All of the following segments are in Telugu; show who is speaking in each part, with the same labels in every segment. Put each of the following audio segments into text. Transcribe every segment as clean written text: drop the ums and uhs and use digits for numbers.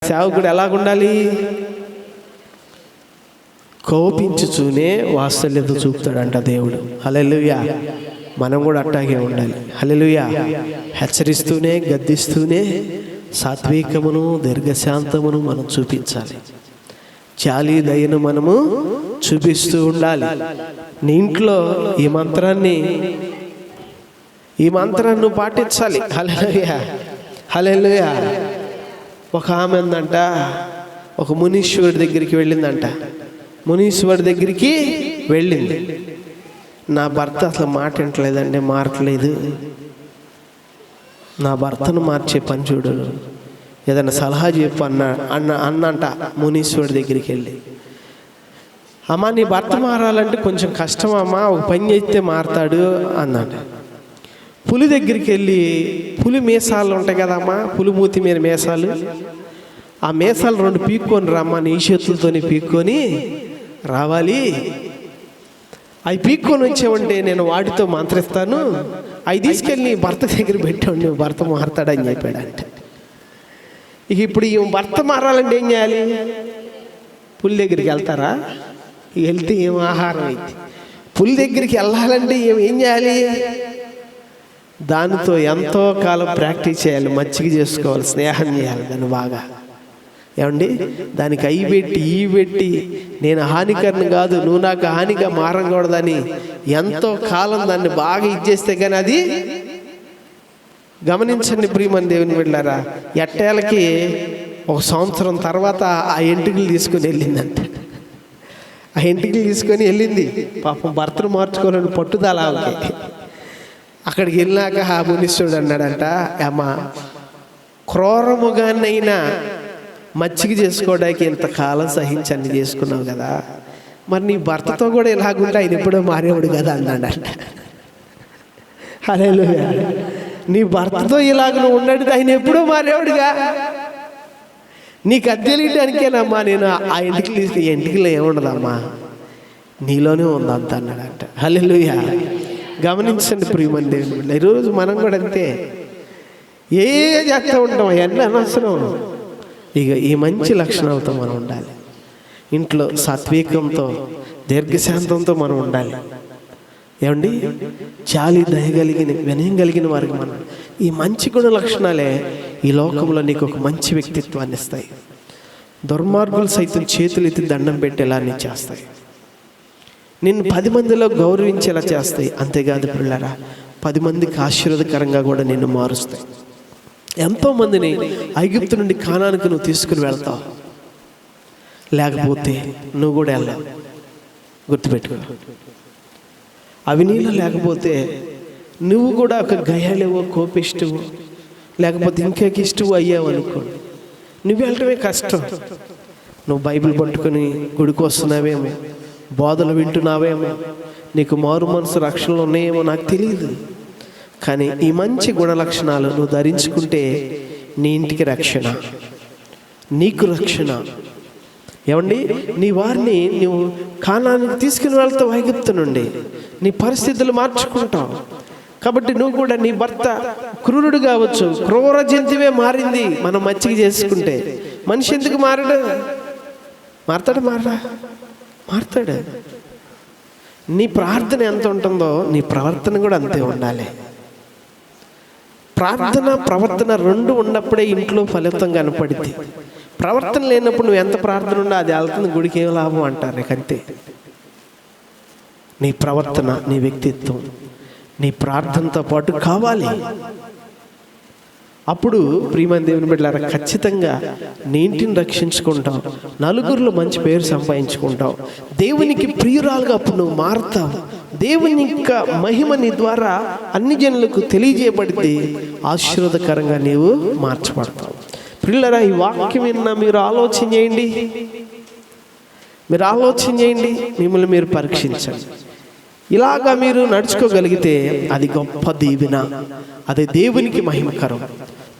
Speaker 1: సేవకుడు ఎలాగుండాలి? కోపించుతూనే వాత్సల్యత చూపుతాడంట దేవుడు. హల్లెలూయా. మనం కూడా అట్టాగే ఉండాలి. హల్లెలూయా. హెచ్చరిస్తూనే గద్దిస్తూనే సాత్వికమును దీర్ఘశాంతమును మనం చూపించాలి. జాలి దయను మనము చూపిస్తూ ఉండాలి. నీ ఇంట్లో ఈ మంత్రాన్ని నువ్వు పాటించాలి. హల్లెలూయా. హల్లెలూయా. ఒక ఆమె ఉందంట, ఒక మునీశ్వరుడి దగ్గరికి వెళ్ళిందంట. మునీశ్వరుడి దగ్గరికి వెళ్ళింది. నా భర్త అసలు మాట వింటలేదండి, మారట్లేదు, నా భర్తను మార్చే పని చూడు, ఏదైనా సలహా చెప్పు అన్నంట మునీశ్వరుడి దగ్గరికి వెళ్ళి. అమ్మా నీ భర్త మారాలంటే కొంచెం కష్టం అమ్మా, ఒక పని చేస్తే మారతాడు అన్నాడు. పులి దగ్గరికి వెళ్ళి, పులి మీసాలు ఉంటాయి కదమ్మా, పులి మూతి మీద మీసాలు, ఆ మీసాలు 2 పీక్కొని రమ్మా, నీ చేతులతోని పీక్కొని రావాలి, అవి పీక్కొని వచ్చావంటే నేను వాటితో మంత్రిస్తాను, అవి తీసుకెళ్ళి నీ భర్త దగ్గర పెట్టాడు, నువ్వు భర్త మారతాడని చెప్పాడంట. ఇప్పుడు ఈ భర్త మారాలంటే ఏం చేయాలి? పులి దగ్గరికి వెళ్తారా? వెళ్తే ఏం ఆహారం అయితే? పులి దగ్గరికి వెళ్ళాలంటే ఏం చేయాలి? దానితో ఎంతో కాలం ప్రాక్టీస్ చేయాలి, మచ్చిక చేసుకోవాలి, స్నేహం చేయాలి దాన్ని బాగా. ఏమండి, దానికి అయి పెట్టి ఈ పెట్టి నేను హానికరణ కాదు, నువ్వు నాకు హానిగా మారకూడదని ఎంతో కాలం దాన్ని బాగా ఇచ్చేస్తే కానీ అది. గమనించండి ప్రియమైన దేవుని బిడ్డలారా, ఎట్టేళ్ళకి 1 సంవత్సరం తర్వాత ఆ ఎంటుకలు తీసుకొని వెళ్ళిందంట. ఆ ఎంటుకలు తీసుకొని వెళ్ళింది. పాపం భర్తను మార్చుకోవాలని పట్టుదల. అక్కడికి వెళ్ళినాక ఆ మునీశ్వరుడు అన్నాడంట, అమ్మా క్రూరముగానైనా మచ్చిక చేసుకోవడానికి ఇంతకాలం సహించి అన్ని చేసుకున్నావు కదా, మరి నీ భర్తతో కూడా ఇలాగుంటే ఆయన ఎప్పుడో మారేవాడు కదా అన్నాడంట. హల్లెలూయా. నీ భర్తతో ఇలాగ నువ్వు ఉన్నాడు, ఆయన ఎప్పుడో మారేవాడుగా, నీకు అది తెలియడానికేనమ్మా నేను ఆ ఇంటికి ఏముండదమ్మా, నీలోనే ఉంది అంత అన్నాడంట. హల్లెలూయా. గమనించండి ప్రియమైన దేవుని బిడ్డ, ఈరోజు మనం కూడా అంతే, ఏ చేస్తూ ఉంటాం అవన్నీ అనవసరం. ఇక ఈ మంచి లక్షణాలతో మనం ఉండాలి. ఇంట్లో సాత్వికంతో దీర్ఘశాంతంతో మనం ఉండాలి. ఏమండి, జాలి దయగలిగిన వినయం కలిగిన వారికి మనం ఈ మంచి గుణ లక్షణాలే ఈ లోకంలో నీకు ఒక మంచి వ్యక్తిత్వాన్ని ఇస్తాయి. దుర్మార్గులు సైతం చేతులు ఎత్తి దండం పెట్టేలా నీ చేస్తాయి. నిన్ను 10 మందిలో గౌరవించేలా చేస్తాయి. అంతేకాదు పిల్లరా, 10 మందికి ఆశీర్వాదకరంగా కూడా నిన్ను మారుస్తాయి. ఎంతోమందిని ఐగుప్తు నుండి కానానికి నువ్వు తీసుకుని వెళ్తావు, లేకపోతే నువ్వు కూడా వెళ్ళావు. గుర్తుపెట్టుకో, అవినీలో లేకపోతే నువ్వు కూడా ఒక గయాలేవో కోపిష్టువు లేకపోతే ఇంకేకిష్టువు అయ్యావు అనుకో, నువ్వు వెళ్ళటమే కష్టం. నువ్వు బైబిల్ పట్టుకొని గుడికి వస్తున్నావేమో, బోధలు వింటున్నావేమో, నీకు మారు మనసు రక్షణలు ఉన్నాయేమో నాకు తెలియదు, కానీ ఈ మంచి గుణ లక్షణాలు నువ్వు ధరించుకుంటే నీ ఇంటికి రక్షణ, నీకు రక్షణ. ఏమండి, నీ వారిని నువ్వు కానానికి తీసుకుని వెళ్తావు, ఐగుప్తు నుండి నీ పరిస్థితులు మార్చుకుంటావు. కాబట్టి నువ్వు కూడా నీ భర్త క్రూరుడు కావచ్చు, క్రూర జంతువే మారింది మనం మచ్చిక చేసుకుంటే. మనిషి ఎందుకు మారడు? మారతాడు, మారతాడు. నీ ప్రార్థన ఎంత ఉంటుందో నీ ప్రవర్తన కూడా అంతే ఉండాలి. ప్రార్థన ప్రవర్తన 2 ఉన్నప్పుడే ఇంట్లో ఫలితం కనపడింది. ప్రవర్తన లేనప్పుడు నువ్వు ఎంత ప్రార్థన ఉన్నా అది వెళ్తుంది గుడికి ఏం లాభం అంటారు. అంతే. నీ ప్రవర్తన, నీ వ్యక్తిత్వం, నీ ప్రార్థనతో పాటు కావాలి. అప్పుడు ప్రియమైన దేవుని బిడ్డలారా, ఖచ్చితంగా నీ ఇంటిని రక్షించుకుంటావు, నలుగురిలో మంచి పేరు సంపాదించుకుంటావు, దేవునికి ప్రియురాలుగా అప్పుడు నువ్వు మారుతావు. దేవుని యొక్క మహిమ నీ ద్వారా అన్ని జనులకు తెలియజేయబడితే ఆశీర్వాదకరంగా నీవు మార్చబడతావు. ప్రియులారా, ఈ వాక్యం విన్నా మీరు ఆలోచన చేయండి, మిమ్మల్ని మీరు పరీక్షించండి. ఇలాగా మీరు నడుచుకోగలిగితే అది గొప్ప దీవెన, అది దేవునికి మహిమకరం.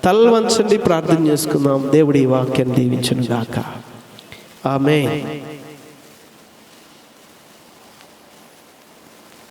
Speaker 1: తల వంచండి, ప్రార్థన చేసుకుందాం. దేవుడి వాక్యాన్ని దీవించును గాక. ఆమేన్.